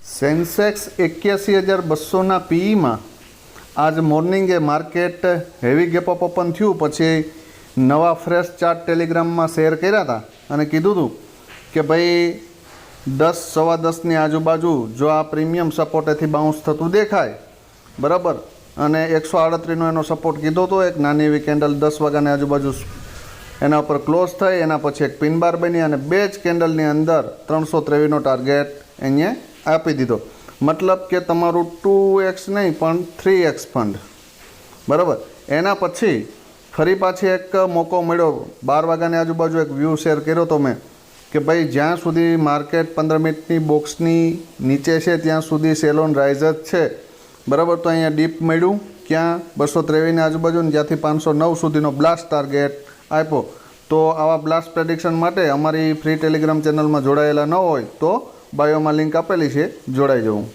Sensex 81,200ના પીઈમાં આજ મોર્નિંગે market heavy gap up open થયું પછી નવા ફ્રેશ ચાર્ટ ટેલિગ્રામમાં શેર કર્યા હતા અને કીધું હતું કે ભાઈ 10 સવા 10ની આજુબાજુ જો આ પ્રીમિયમ સપોર્ટેથી બાઉન્સ થતું દેખાય બરાબર અને 138નો એનો સપોર્ટ કીધો હતો. એક નાની એવી કેન્ડલ 10 વાગ્યાની આજુબાજુ એના ઉપર ક્લોઝ થઈ, એના પછી એક પિન બાર બની અને બે જ કેન્ડલની અંદર 323નો ટાર્ગેટ અહીંયા આપી દીધો. મતલબ કે તમારું 2x નહીં પણ 3x ફંડ બરાબર. એના પછી ફરી પાછી એક મોકો મળ્યો 12 વાગ્યાની આજુબાજુ એક વ્યૂ શેર કર્યો તો મેં કે ભાઈ જ્યાં સુધી માર્કેટ 15 મિનિટની બોક્સની નીચે છે ત્યાં સુધી સેલ ઓન રાઇઝ જ છે બરાબર. તો અહીંયા ડીપ મળ્યું ક્યાં 223ની આજુબાજુ, જ્યાંથી 509 સુધીનો બ્લાસ્ટ ટાર્ગેટ આપ્યો. તો આવા બ્લાસ્ટ પ્રેડિક્શન માટે અમારી ફ્રી ટેલિગ્રામ ચેનલમાં જોડાયેલા ન હોય તો બાયોમાં લિંક આપેલી છે, જોડાઈ જવું.